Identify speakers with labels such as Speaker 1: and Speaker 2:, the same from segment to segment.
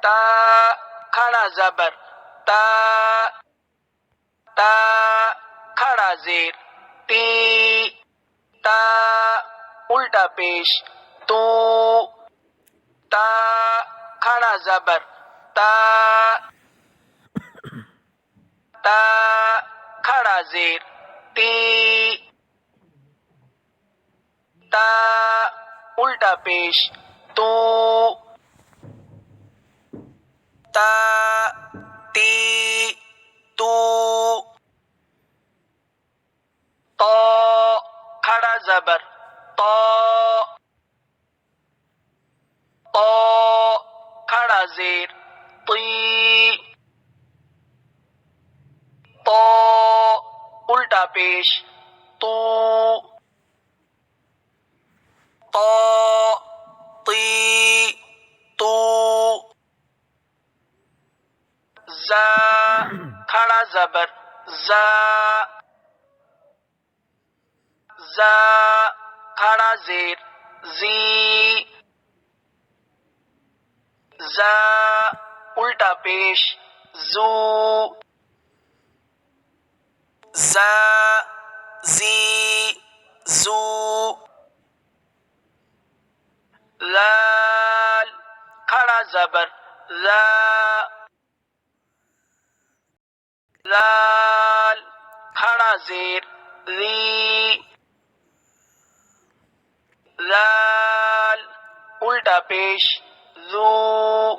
Speaker 1: تا کھڑا زبر تا، تا کھڑا زیر تی، تا الٹا پیش تو، تا کھڑا زبر تا، تا کھڑا زیر تی، تا الٹا پیش تو، تا تی تو، تو کھڑا زبر تو، تو کھڑا زیر تی، تو الٹا پیش تو، تو تی تو، زا کھڑا زبر زا، زا کھڑا زیر زی، زا الٹا پیش زو، زا زی زو، لال کھڑا زبر لا، لال کھڑا زیر لی، لال الٹا پیش لو،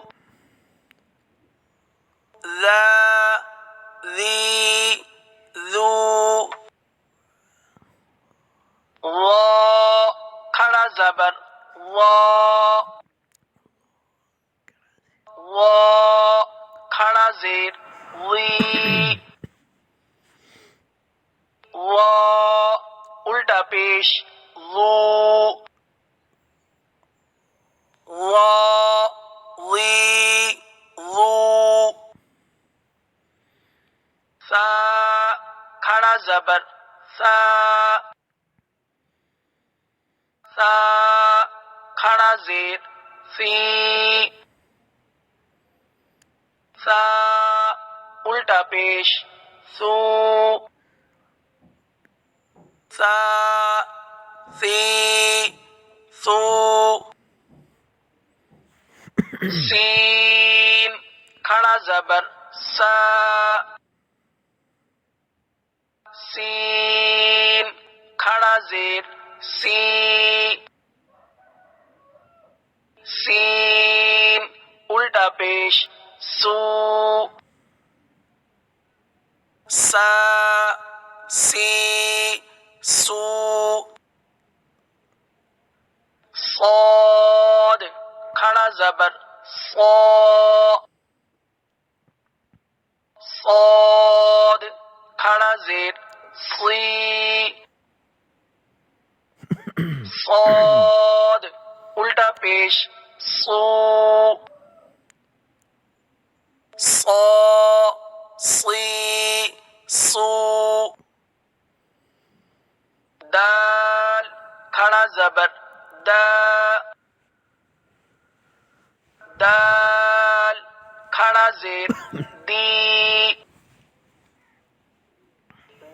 Speaker 1: لا لی لو، وا کھڑا زبر وا، وا کھڑا زیر وی، وا الٹا پیش وو، وا وی وو، سا کھڑا زبر سا، سا کھڑا زیر سی، سا الٹا پیش سو، سا سی سو، سین کھڑا زبر سا، سین کھڑا زیر سی، سین الٹا پیش سو، سا سی سو، صاد کھڑا زبر صا، صاد کھڑا زیر سی، صاد الٹا پیش سو، صا سی سو، دال کھڑا زبر دا، دال کھڑا زیر دی،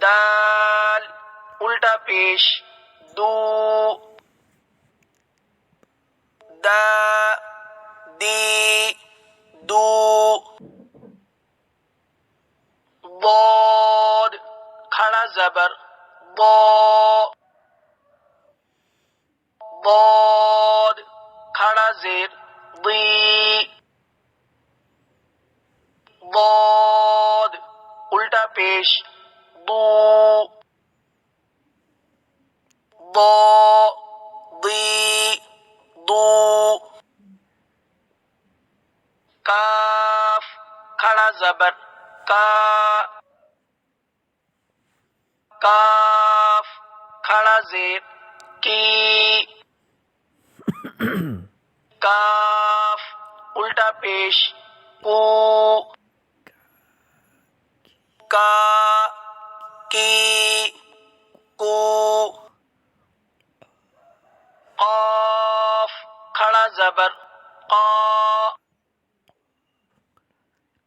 Speaker 1: دال الٹا پیش دو، دا دی دو، ضاد کھڑا زبر ضا، ضاد کھڑا زیر ضی، ضاد الٹا پیش ضو، ضا ضی ضو، کاف کھڑا زبر کا، کاف کھڑا زیر کی، کاف الٹا پیش کو، کا کی کو، قاف کھڑا زبر قا،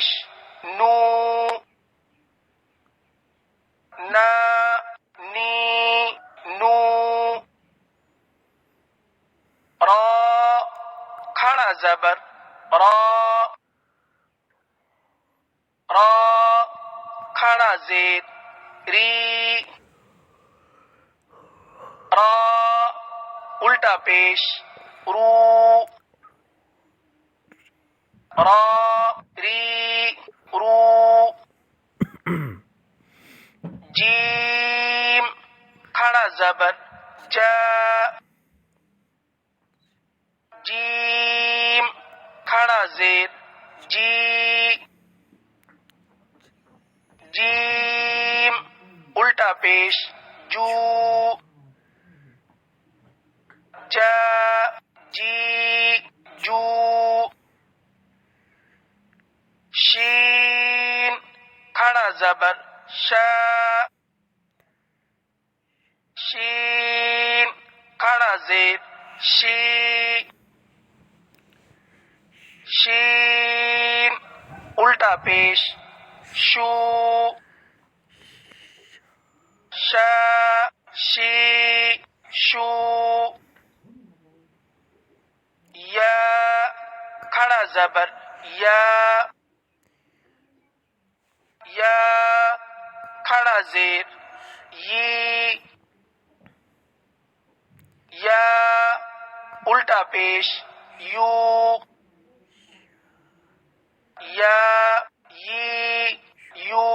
Speaker 1: پیش نو نا نی نو را کھڑا زبر را را کھڑا زیر ری را الٹا پیش رو را ری رو جیم کھڑا زبر جا جیم کھڑا زیر جی جیم الٹا پیش جو جا جی جو شین کھڑا زبر شا شین کھڑا زیر شی شین الٹا پیش شو شا شی شو یا کھڑا زبر یا یا کھڑا زیر یی یا الٹا پیش یو یا یی یو